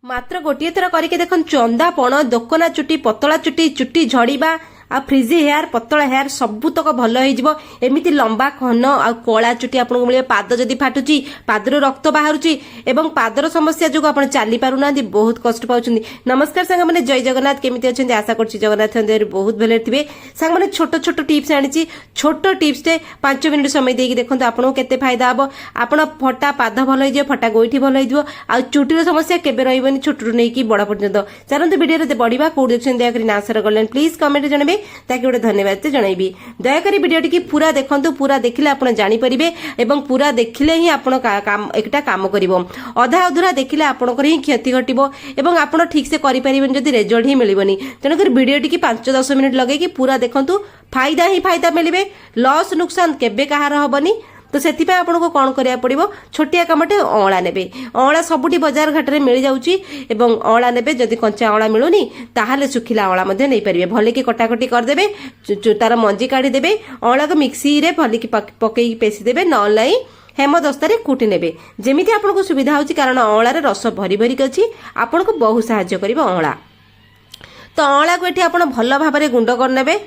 मात्र गोटे थर करके देख चंदापण दोकना चुटी पतला चुटी चुटी झड़ीबा आ फ्रिजी हेयर पतला हेयर सबुतक भल हो एमती लंबा खन आ कला चुटी आपको मिले पाद जदि फाटुची पादर रक्त बाहर एवं पादर समस्या जो आप चली पारना बहुत कष्ट पाँच। नमस्कार सांग मैंने जय जगन्नाथ केमी अच्छे आशा कर जगन्नाथ बहुत भले थे सांग मैंने छोट छोट टिप्स आनी छोट टिप्स 5 मिनिट समय देकी देखो आपको केते फायदा हम आप फटा पाद भल हो फटा गोईठी भल हो आ चुटीर समस्या केबे रही छोटू नहीं बड़ पर्यंत चलते वीडियो बढ़िया कौट देखते दयाकोरी आंसर गलन प्लीज कमेंट जनइबे ताकि गोटे धन्यवाद जनइबी दयाकोरी वीडियो पूरा देखंतु पूरा देखिले आप जानीपारे एवं पूरा देखिले ही एक काम कर अधा अधूरा देखिले आपंकर ही क्षति घटो एवं आप ठीक से करें जदि रेजल्ट ही मिलबनी तेणुकर वीडियो टी 5-10 मिनिट लगे पूरा देखंतु फायदा ही फायदा मिले लॉस नुकसान केबे कहार हबनी तो से आपको कौन करा पड़ो छोटिया कमटे अँला ने अँला सबुठी बजार घाट में मिल जाऊँगी अँला ने जदि कंचा अँला मिलूनी ताहले सुखिला अँला नहीं पारे भले कि कटाकटी करदे तार मंजी काढ़ीदेवे अँला को मिक्सी रे भले कि पकई पेशीदेवे नल नहीं हेमदस्तार कुटी ने जमी आपको सुविधा होची कारण अँलार रस भरी भरिक अच्छी आपको बहुत साहाय्य कर अँला तो अँला को ये भल भाव गुंड करने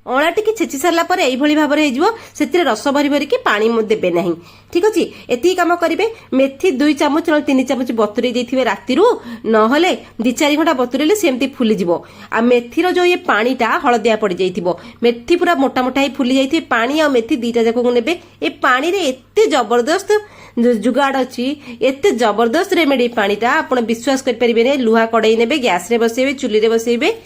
अँला टी छेची सारा भाव से रस भरी भरिकी पानी देवे ना ठीक अच्छे एति कम करेंगे मेथी 2 चामच 3 चामच बतुरे देते राति ना 2-4 घंटा बतुरेले सेमती फुलीज आ मेथीर जो ये पानीटा हलदिया पड़ जाइए मेथी पूरा मोटा मोटा ही फुली जाइए पानी आ मेथी 2टा जाक ने ए पानी रे एते जबरदस्त जुगाड़ अच्छी एते जबरदस्त रेमेडी पानीटा आप विश्वास करें लुहा कड़ई ने गैस रे बसैबे चुली रे बसैबे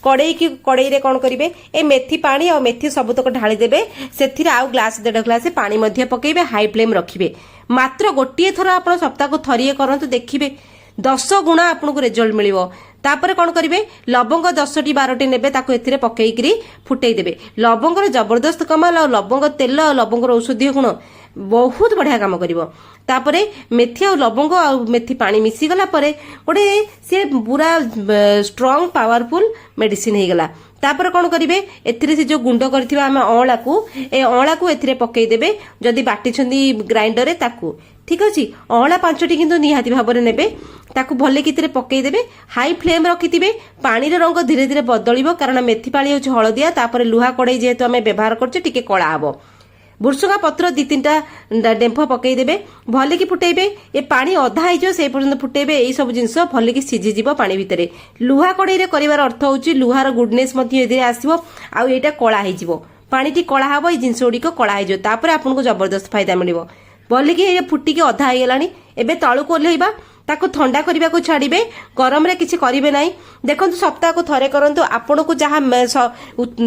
कड़ई रे कौन करेंगे ए मेथी पानी और मेथी सबुतक ढाली देबे से आउ ग्लास 1.5 ग्लास पानी मध्य पकेबे हाई फ्लेम रखिबे मात्र गोटे थर आप सप्ताह को थरिए करंतु देखिबे 10 गुणा आपको रिजल्ट मिलिबो तापर कौन करेंगे लवंग 10टी 12टी नेबे ताको एथिरे पकेइकरी फुटई देबे लवंगर जबरदस्त कमाल और लवंग तेल लवंगर औषधीय गुण बहुत बढ़िया काम करिवो तापरे मेथी और लवंग और मेथी पानी मिसी गला परे गोटे से पूरा स्ट्रांग पावरफुल मेडिसिन हो गला तापर कौन करेंगे एथिरे से जो गुंड करथिबा हम अँला को एथिरे पकई देबे जदि बाटी छंदी ग्राइंडर रे ताकू ठीक अच्छे अँला 5टी किंतु निहाती भाव में नेबे ताकू भले कि पकई देबे हाई फ्लेम रखिथिबे पानी रे रंग धीरे धीरे बदलिबो कारण मेथी पानी होची हलदिया तापर लुहा कड़ई जेहेतु आमे व्यवहार करछे टिके कला हबो भुर्सुंगा पत्र 2-3टा डेम्फ पकई देबे भले कि फुटेबे ए पानी अधा हो से पर्यंत फुटेबे यही सब जिनस भले कि सिझी पानी भितर लुहा कड़ई रे करिवार अर्थ होची लुहार गुडनेस मध्ये आसीबो आ एटा कला हो पानी टी कला हबो ए जिनस गुड़िक कला हो तापर आपको जबरदस्त फायदा मिलिबो भले कि ये फुटिकी अधा हो गलानी एबे तळु ओल्हेइबा ताको ठंडा करने को छाड़िबे गरम रे किछि करिवे नाही देखंतु सप्ताह को थरे करंतु आपन को जहाँ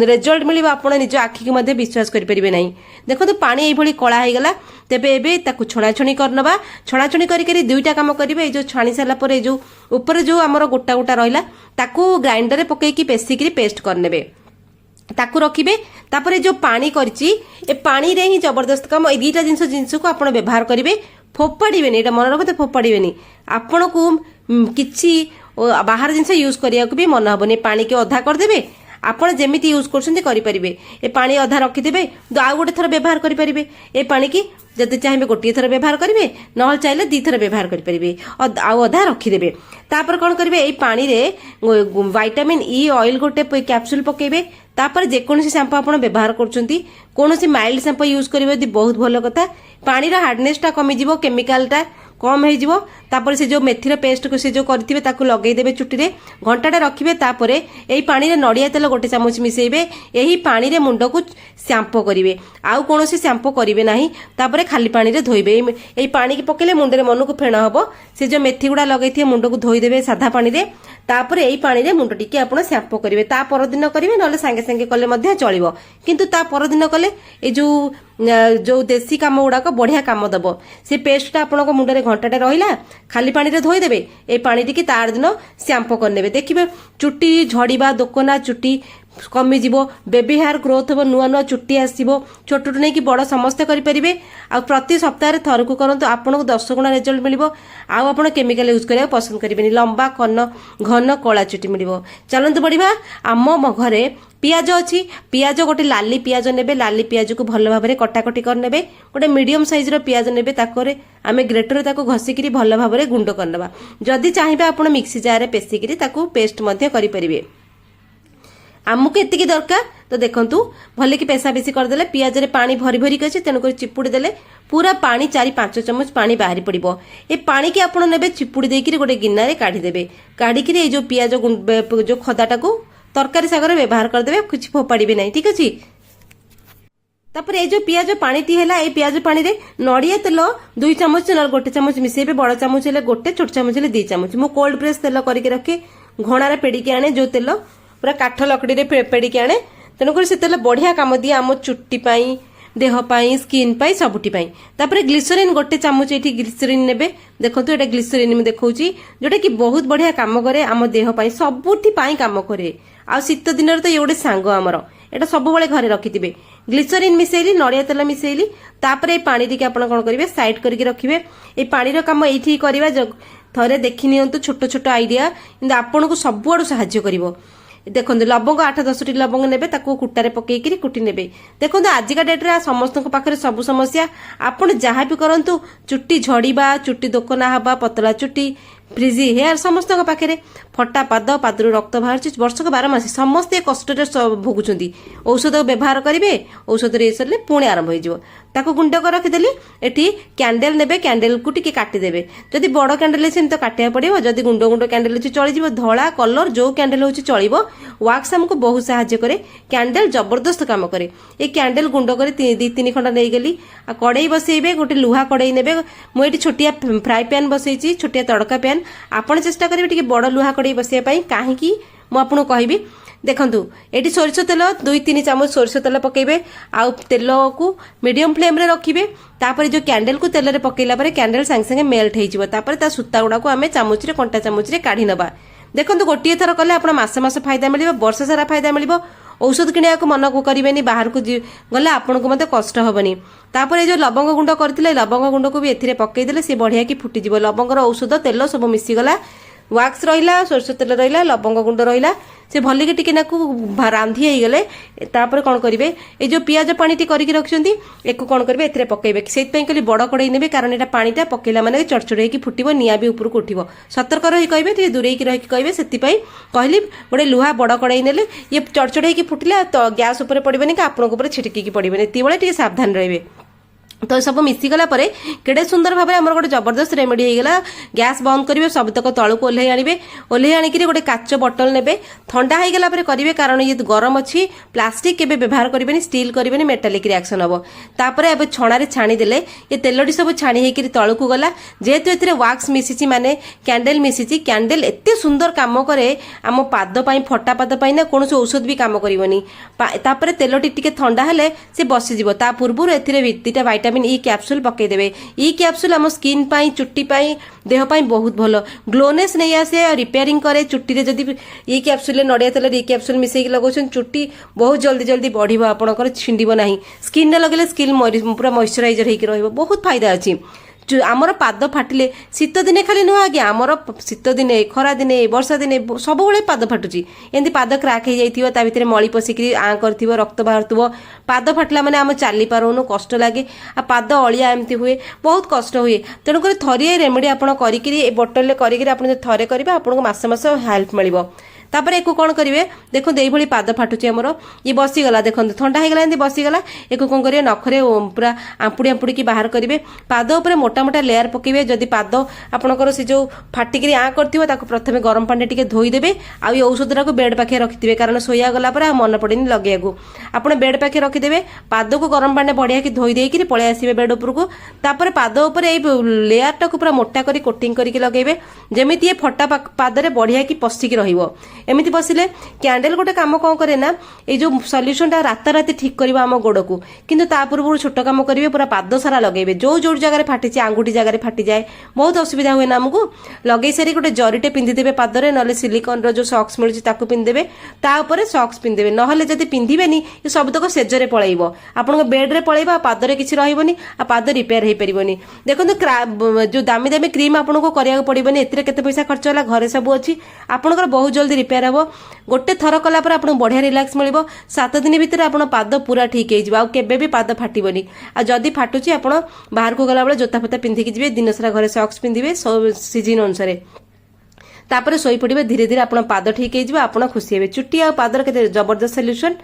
रिजल्ट मिलिबा आपण निज आखि के मध्ये विश्वास करि परिबे नाही देखंतु पानी एई भली कला हो गला तेबे एबे ताको छणाछणी करनबा छणाछणी करी करी 2टा काम करिवे जो छाणी साला परे जो ऊपर जो हमर गोटा गोटा रहिला ताको ग्राइंडर रे पकेकी पेसिकरी पेस्ट करनेबे ताकू रखिबे तापरे जो पानी करची ए पानी रे ही जबरदस्त काम ए 2टा जिंस को आपण व्यवहार करिवे फोपाड़े ये मन रखते फोपाड़े आपण को किसी बाहर जिनस यूज करने को भी मन हेनी पानी के अधा करदे आपण जमी यूज करें ए पानी अधा रखिदे आउ गोटे थर व्यवहार करेंगे ए पानी की जब चाहिए गोटे थर व्यवहार करेंगे न चाहिए 2 थर व्यवहार करेंगे आउ अधा रखिदे तापर कौन करेंगे ये पानी रे विटामिन ई ऑयल गोटे कैप्सूल पकेबे तापर जेकोसी शैम्पू आप व्यवहार कर माइल्ड शैम्पू यूज करेंगे बहुत भल कथा पानी हार्डनेसटा कमिज केमिकालटा कम हो तापर से जो मेथीर पेस्ट को से जो करथिबे ताकू लगेदेबे चुटी रे घंटाटा रखिबे तापरे एही पानी रे नड़िया तेल गोटे चामच मिसेइबे एही पानी रे मुंड को शैम्पू करिवे आउ कोनोसी शैम्पू करिवे नाही तापरे खाली पानी रे धोइबे एही पानी की पकेले मुंड रे मन को फेण हबो से जो मेथी गुडा लगैथिए मुंड को धोई देबे साधा पानी रे तापरे एही पानी रे मुंड टिके आपण शैम्पू करिवे ता पर दिन करिवे नले संगे संगे कले मध्य चलिबो किंतु ता पर दिन कले ए जो देसी काम गुड़ाक बढ़िया काम दब से पेस्टा आपण मुंड रे घंटाटे रहिला खाली पानी रे धोई देबे ए पानी टी तार दिन शैम्पू करने देखिए चुटी झड़ीबा दोकना चुटी कमिजिवो बेबी हेयर ग्रोथ हो नुआ नुआ चुट्टी आसो छोटू नहीं कि बड़ समस्ते करेंगे आ प्रति सप्ताह थर को करूँ आपको 10 गुणा रिजल्ट मिल आप केमिकल यूज करा पसंद करेंगे लंबा घन कला चुट्टी मिल चलते बढ़िया आम घरे पियाज अच्छी पियाज गोटे लाली पियाज ने लाली पियाज को भल भाव में कटाकटी करने गोटे मीडियम साइज पियाज ने आम ग्रेटर घसिकी भल भाव में गुंड करना जदि चाहिए आप मिक्सी जार पेसिकी पेस्ट करें आमको एतिकी दरकार तो देखंतु भले कि पेशा बेसी करदेले पियाज रे पानी भरी भरी के तेणुक चिपुड़ी देले पूरा पानी 4-5 चम्मच पानी बाहरी पड़िबो ए पानी की आपण नेबे चिपुड़ी देकी गोटे गिन्ना रे काढी देबे काढी कि जो पियाज जो खदाटा को तरकारी सागर व्यवहार करदेबे कुछ फोपाड़ीबे नहीं ठीक अछि तापर ए जो पियाज पानी टी हैला ए पियाज पानी रे नड़िया तेल 2 चम्मच न गोटे चम्मच मिसेबे बड़ चम्मच ले गोटे छोट चम्मच ले 2 चम्मच मु कोल्ड प्रेस तेल करके रखे घणा रे पेड़ी के आने जो तेल पूरा काठ लकड़ी रे पेड़ी आने तेणुक से तेल बढ़िया काम दिए आम चुट्टी पाई देह पाई स्किन पाई सबुटी पाई तापर ग्लिसरीन गोटे चामच ये ग्लिसरीन नेबे देखो ये ग्लिसरीन में देखौची जोटा कि बहुत बढ़िया काम करे आम देह पाई सबुटी पाई काम करे आ शीत दिन तो ये गोटे सांग आमर एटा सब बेले घरे रखिथिबे ग्लिसरीन मिसेली नड़िया तेल मिसेली तापर ए पानी टिके आपण कोन करिवे साइड करके रखिबे ए पानी रो काम एठी करबा थरे देखि नियंतु छोट छोट आइडिया किंतु आपन को सब आडू सहाय्य करिवो देखो लवंग 8-10 टी लवंग ने कुटारे पकईकि कुटी ने देखो आजिका डेट रे समस्त पाखे सब समस्या आपन जहाँ भी करंतु चुट्टी झड़ीबा चुट्टी दोकना हवा पतला चुट्टी फ्रिजी हेयर समस्त पाखे फटा पादरू रक्त बाहर वर्षक 12 मास समस्ते कष्ट भोगुंट औषध व्यवहार करेंगे औषध सर पुणी आरंभ हो गुंड कर रखिदेली एटी कैंडल ने कैंडल को टिके काटिदेवे जदि बड़ कैंडल अच्छे तो काटा पड़ो जदि गुंड गुंड कैंडल अच्छी चल धला कलर जो कैंडल होची चलिबो वाक्स हमको बहुत साहाय्य करे कैंडल जबरदस्त काम करे ये कैंडल गुंड कर 2-3 खंड नहीं गली कड़ई बसइबे गोटे लुहा कड़ई ने मुझे छोटिया फ्राए पैन बसई छोटिया तड़का पैन आपण चेष्टा करेंगे बड़ लुहा कड़ई बसवाई कहीं मुझे कहबी देखंतु एटी सोरिष तेल 2-3 चामच सोरिष तेल पकेबे आ तेल को मीडियम फ्लेम रे रखिबे तापर जो कैंडल को तेल रे पकेला परे कैंडल संगे संगे मेल्ट हो जिवो तापर ता सूता गुडा को आमे चामच रे कंटा चामच रे काढी नबा देखंतु गोटिए थर कले आपण मास मास फायदा मिलिबो वर्ष सारा फायदा मिलिबो औषध किणिया को मन को करेंगे बाहर को गले आपन को मते कष्ट हबनी तापर जो लवंग गुंड करथिले लवंग गुंड को भी एथिरे पकई देले से बढ़िया की फुटी जिवो लवंगर औषध तेल सब मिसी गला वाक्स रहिला सोरष तेल रहिला लवंग गुंड रहिला से भल के टिके नाकु रांधी हो गले तापर कौन करेंगे ये जो पियाज पानी टी करके रखिंट एक कौन करेंगे एथिरे पकेबे से कहली बड़ कड़ई ने कारण एटा पानीटा पकेला माने चढ़चढ़ हो फुटबो निया भी ऊपर को उठिबो सतर्क रही कहबे दूरे की रही कहबे से कहली गोटे लुहा बड़ कड़ई नेले ये चढ़चढ़ हो फुटिला तो गैस ऊपर पड़बेनी कि आपन ऊपर छिटकी पड़बेनी ती बेले टिके सावधान रहिबे तो सब मिसीगला केड़े सुंदर भाव में गोटे जबरदस्त रेमेडी होगला गैस बंद करेंगे सबतक तलू को ओह्लई आने ओह्लई आणिक गोटे काच बटल ने ठंडा होगला करेंगे कारण ये गरम अच्छी प्लास्टिक के व्यवहार करेंगे स्टील करेंगे मेटालिक रिएक्शन हम तापर अब छणारे छाणीदेले ये तेलटी सब छाणी होकर तलू को गला जेहेतु ए वाक्स मिसी माने कैंडल मिसी कैंडल एत सुंदर काम करे आम पाद फटा पाद ना कौन औषध भी काम करनी तेलटी टिके ठंडा हेले से बसीज ता पूर्व एटा वाइटामिन ई कैप्सूल पकईदेवे ई कैप्सूल आम स्किन पाई चुट्टी पाई देह पाई बहुत भल ग्लोनेस नहीं आसे रिपेयरिंग करे चुट्टी रे जदि ई कैप्सूल नड़िया तेल ई कैप्सूल मिसेकी लगौछन चुट्टी बहुत जल्दी जल्दी बढ़िबो आपनकर छिंडिबो नाही स्किन रे लगले स्किन पूरा मॉइस्चराइजर हेकी रहइबो बहुत फायदा अछि आमर पाद फाटिले शीत दिने खाली नुह आज्ञा आमर शीत दिने खरा दिने वर्षा दिने सब बेले पाद फाटुची एमती पाद क्राक हो जाइथिबो ता भितरे मळी पसिकरी आ करथिबो रक्त बाहरथुबो पाद फाटला माने आम चली पारोनु कष्ट लागे आ पाद अलिया एमती हुए बहुत कष्ट हुए तेणुक थरिए रेमेडी आपण करिकरी ए बोतल ले करिकरी आपण थरे करिबे आपण मास मास हेल्प मिलिबो तापर एक कौन करेंगे देखो ये पाद फाटुची आमर ये बसीगला देखो ठंडा होगा एमती बसीगला एक कौन करेंगे नखरे पूरा आंपुड़ी आंपुड़ी की बाहर करेंगे पाद उपर मोटा मोटा लेयर पकेबे जदि पाद आपणकर से जो फाटिकी आ कर प्रथम गरम पानी टिके धोईदेवे आउ औषधटा को बेड पाखे रखिथे कारण शोया गला मन पड़े लगे आप बेड पाखे रखिदेवे पाद को गरम पानी बढ़िया की धोई देकर पलि आसवे बेड उपर को तापर पाद उपर लेयर टाक पूरा मोटा करी कोटिंग करके लगेबे जमी ये फटा पादरे बढ़िया की पशिकी रहिबो एमती बसिले कैंडल गोटे काम कौन करे ना ये जो सल्यूशनटा राताराति ठीक करवा आम गोड़ को किंतु ता पूर्व छोट काम करेंगे पूरा पाद सारा लगे जो जो जगह फाटी आंगुठी जगह फाटी जाए बहुत असुविधा हुए ना आमको लगे सारी गोटे जरीटे पिंधिदेवे पादरे ना सिलिकन जो सॉक्स मिलूँ पिंधिदेवे तापर सॉक्स पिंधिदेवे नहले जदि पिंधिबेनी ये सबतक सेजरे पलैब आपन बेड्रे पलैब पादरे किसी रही पाद रिपेयर हो पारनि देखो जो दामी दामी क्रीम आपको कराया पड़ोनी एते केते पैसा खर्च है घरे सब अच्छी आपंकर बहुत जल्दी रिपेयर हम गोटे थर कलापर आपको बढ़िया रिलैक्स मिल 7 दिन भितर आप पाद पूरा ठीक हो केबे भी पाद फाटबनी आदि फाटुची आप बाहर को गला जोता फोता पिंधिकी जी दिन सारा घरे सॉक्स पिंधिबे सीजन अनुसार तापर शोई पड़े धीरे धीरे आप पाद ठीक हो खुशी हे चुट्टी आ पादर के जबरदस्त सल्यूशन।